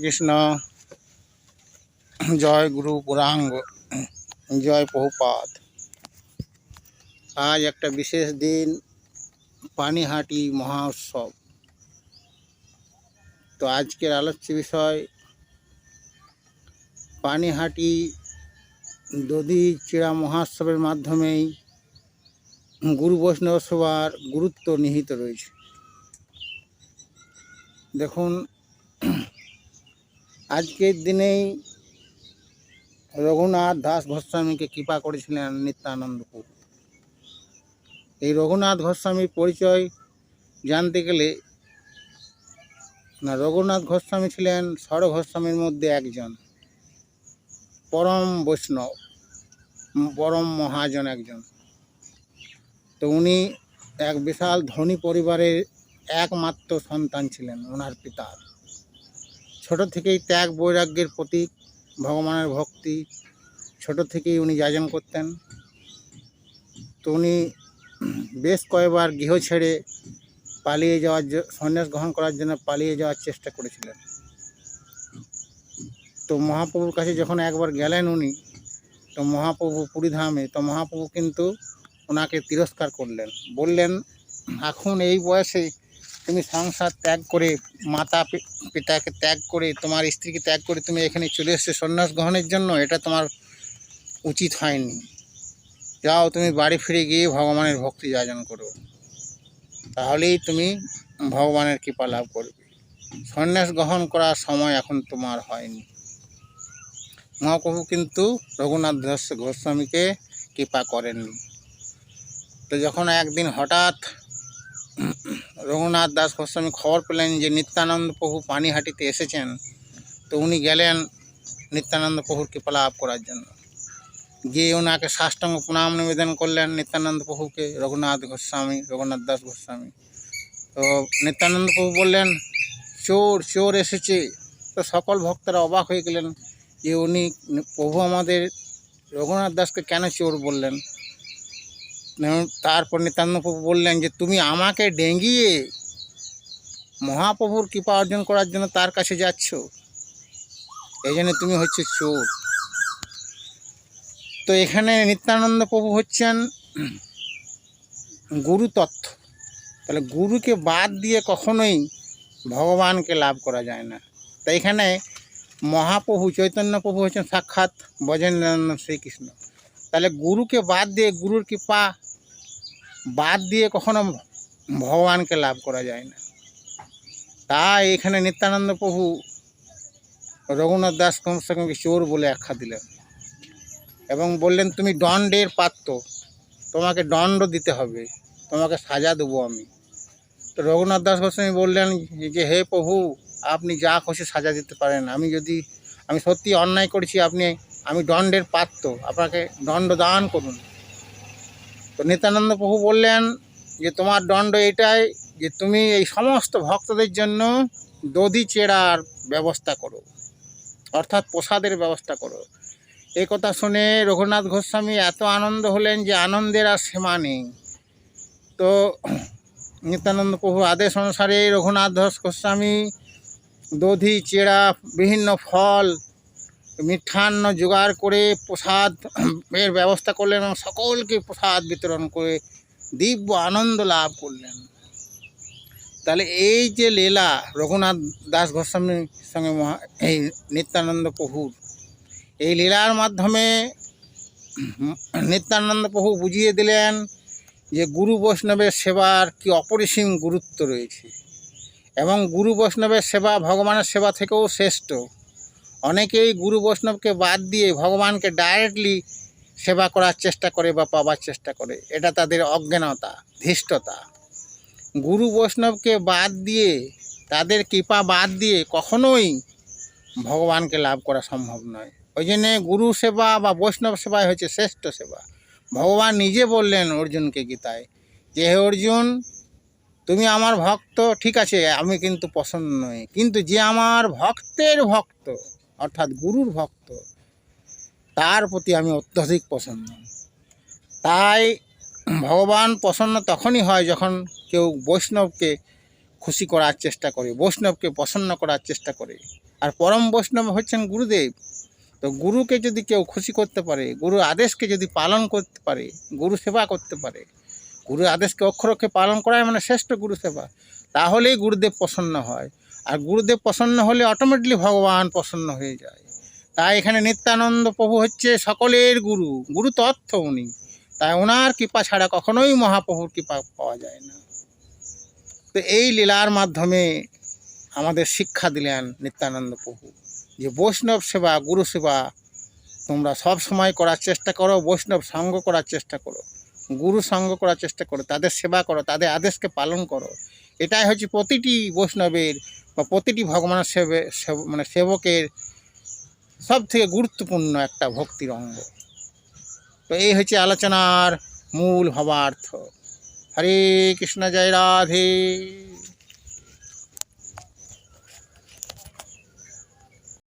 কৃষ্ণ। জয় গুরু পুরাঙ্গ, জয় প্রভুপাদ। আজ একটা বিশেষ দিন, পানিহাটি মহা উৎসব। তো আজকের আলোচ্য বিষয় পানিহাটি দধি চিড়া মহোৎসবের মাধ্যমেই গুরু বৈষ্ণব সেবার গুরুত্ব নিহিত রয়েছে। দেখুন, আজকের দিনেই রঘুনাথ দাস গোস্বামীকে কৃপা করেছিলেন নিত্যানন্দ প্রভু। এই রঘুনাথ গোস্বামীর পরিচয় জানতে গেলে রঘুনাথ গোস্বামী ছিলেন ষড় গোস্বামীর মধ্যে একজন, পরম বৈষ্ণব, পরম মহাজন একজন। তো উনি এক বিশাল ধনী পরিবারের একমাত্র সন্তান ছিলেন। ওনার পিতার ছোট থেকেই ত্যাগ বৈরাগ্যের প্রতীক, ভগবানের ভক্তি ছোট থেকেই উনি যাজন করতেন। তো উনি বেশ কয়েকবার গৃহ ছেড়ে পালিয়ে যাওয়ার সন্ন্যাস গ্রহণ করার জন্য পালিয়ে যাওয়ার চেষ্টা করেছিলেন। তো মহাপ্রভুর কাছে যখন একবার গেলেন উনি, তো মহাপ্রভু পুরীধামে, তো মহাপ্রভু কিন্তু ওনাকে তিরস্কার করলেন। বললেন, এখন এই বয়সে তুমি সংসার ত্যাগ করে, মাতা পিতাকে ত্যাগ করে, তোমার স্ত্রীকে ত্যাগ করে তুমি এখানে চলে এসেছো সন্ন্যাস গ্রহণের জন্য, এটা তোমার উচিত হয়নি। যাও, তুমি বাড়ি ফিরে গিয়ে ভগবানের ভক্তি যাজন করো, তাহলেই তুমি ভগবানের কৃপা লাভ করবে। সন্ন্যাস গ্রহণ করার সময় এখন তোমার হয়নি। মহাপ্রভু কিন্তু রঘুনাথ দাস গোস্বামীকে কৃপা করেননি। তো যখন একদিন হঠাৎ রঘুনাথ দাস গোস্বামী খবর পেলেন যে নিত্যানন্দ প্রভু পানিহাটিতে এসেছেন, তো উনি গেলেন নিত্যানন্দ প্রভুর কৃপা লাভ করার জন্য। গিয়ে ওনাকে সাষ্টাঙ্গ প্রণাম নিবেদন করলেন নিত্যানন্দ প্রভুকে, রঘুনাথ দাস গোস্বামী। তো নিত্যানন্দ প্রভু বললেন, চোর চোর এসেছে। তো সকল ভক্তরা অবাক হয়ে গেলেন যে উনি প্রভু আমাদের রঘুনাথ দাসকে কেন চোর বললেন। তারপর নিত্যানন্দ প্রভু বললেন যে তুমি আমাকে ডেঙ্গিয়ে মহাপ্রভুর কৃপা অর্জন করার জন্য তার কাছে যাচ্ছ, এই জন্য তুমি হচ্ছে চোর। তো এখানে নিত্যানন্দ প্রভু হচ্ছেন গুরু তত্ত্ব। তাহলে গুরুকে বাদ দিয়ে কখনোই ভগবানকে লাভ করা যায় না। তাই এখানে মহাপ্রভু চৈতন্য প্রভু হচ্ছেন সাক্ষাৎ ব্রজেন্দ্রানন্দ শ্রীকৃষ্ণ। তাহলে গুরুকে বাদ দিয়ে, গুরুর কৃপা বাদ দিয়ে কখনো ভগবানকে লাভ করা যায় না। তাই এখানে নিত্যানন্দ প্রভু রঘুনাথ দাস গোস্বামীকে চোর বলে আখ্যা দিলেন এবং বললেন, তুমি দণ্ডের পাত্র, তোমাকে দণ্ড দিতে হবে, তোমাকে সাজা দেবো আমি। তো রঘুনাথ দাস গোস্বামী বললেন যে হে প্রভু, আপনি যা খুশি সাজা দিতে পারেন। আমি সত্যি অন্যায় করেছি, আমি দণ্ডের পাত্র, আপনাকে দণ্ড দান করুন। তো নিত্যানন্দ প্রভু বললেন যে তোমার দণ্ড এটাই যে তুমি এই সমস্ত ভক্তদের জন্য দধি চেড়ার ব্যবস্থা করো, অর্থাৎ প্রসাদের ব্যবস্থা করো। এই কথা শুনে রঘুনাথ গোস্বামী এত আনন্দ হলেন যে আনন্দের আর সীমা নেই। তো নিত্যানন্দ প্রভু আদেশ অনুসারে রঘুনাথ দাস গোস্বামী দধি চেড়া, বিভিন্ন ফল, মিষ্টান্ন জোগাড় করে প্রসাদ এর ব্যবস্থা করলেন এবং সকলকে প্রসাদ বিতরণ করে দিব্য আনন্দ লাভ করলেন। তাহলে এই যে লীলা রঘুনাথ দাস গোস্বামীর সঙ্গে এই নিত্যানন্দ প্রভুর, এই লীলার মাধ্যমে নিত্যানন্দ প্রভু বুঝিয়ে দিলেন যে গুরু বৈষ্ণবের সেবার কি অপরিসীম গুরুত্ব রয়েছে এবং গুরু বৈষ্ণবের সেবা ভগবানের সেবা থেকেও শ্রেষ্ঠ। অনেকেই গুরু বৈষ্ণবকে বাদ দিয়ে ভগবানকে ডাইরেক্টলি সেবা করার চেষ্টা করে বা পাওয়ার চেষ্টা করে, এটা তাদের অজ্ঞানতা, ধৃষ্টতা। গুরু বৈষ্ণবকে বাদ দিয়ে, তাদের কৃপা বাদ দিয়ে কখনোই ভগবানকে লাভ করা সম্ভব নয়। ওই জন্যে গুরু সেবা বা বৈষ্ণব সেবাই হচ্ছে শ্রেষ্ঠ সেবা। ভগবান নিজে বললেন অর্জুনকে গীতায় যে হে অর্জুন, তুমি আমার ভক্ত, ঠিক আছে, আমি কিন্তু পছন্দ নই, কিন্তু যে আমার ভক্তের ভক্ত অর্থাৎ গুরুর ভক্ত, তার প্রতি আমি অত্যধিক পছন্দ। তাই ভগবান প্রসন্ন তখনই হয় যখন কেউ বৈষ্ণবকে খুশি করার চেষ্টা করে, বৈষ্ণবকে প্রসন্ন করার চেষ্টা করে। আর পরম বৈষ্ণব হচ্ছেন গুরুদেব। তো গুরুকে যদি কেউ খুশি করতে পারে, গুরুর আদেশকে যদি পালন করতে পারে, গুরু সেবা করতে পারে, গুরুর আদেশকে অক্ষরে অক্ষরে পালন করাই মানে শ্রেষ্ঠ গুরু সেবা, তাহলেই গুরুদেব প্রসন্ন হয়। আর গুরুদেব প্রসন্ন হলে অটোমেটিকলি ভগবান প্রসন্ন হয়ে যায়। তাই এখানে নিত্যানন্দ প্রভু হচ্ছে সকলের গুরু, গুরু তত্ত্ব উনি। তাই ওনার কৃপা ছাড়া কখনোই মহাপ্রভুর কৃপা পাওয়া যায় না। তো এই লীলার মাধ্যমে আমাদের শিক্ষা দিলেন নিত্যানন্দ প্রভু যে বৈষ্ণব সেবা, গুরু সেবা তোমরা সব সময় করার চেষ্টা করো, বৈষ্ণব সঙ্গ করার চেষ্টা করো, গুরু সঙ্গ করার চেষ্টা করো, তাদের সেবা করো, তাদের আদেশকে পালন করো। এটাই হচ্ছে প্রতিটি বৈষ্ণবের বা প্রতিটি ভগবানের মানে সেবকের সব থেকে গুরুত্বপূর্ণ একটা ভক্তির অঙ্গ। তো এই হচ্ছে আলোচনার মূল ভাবার্থ। হরে কৃষ্ণ, জয় রাধে।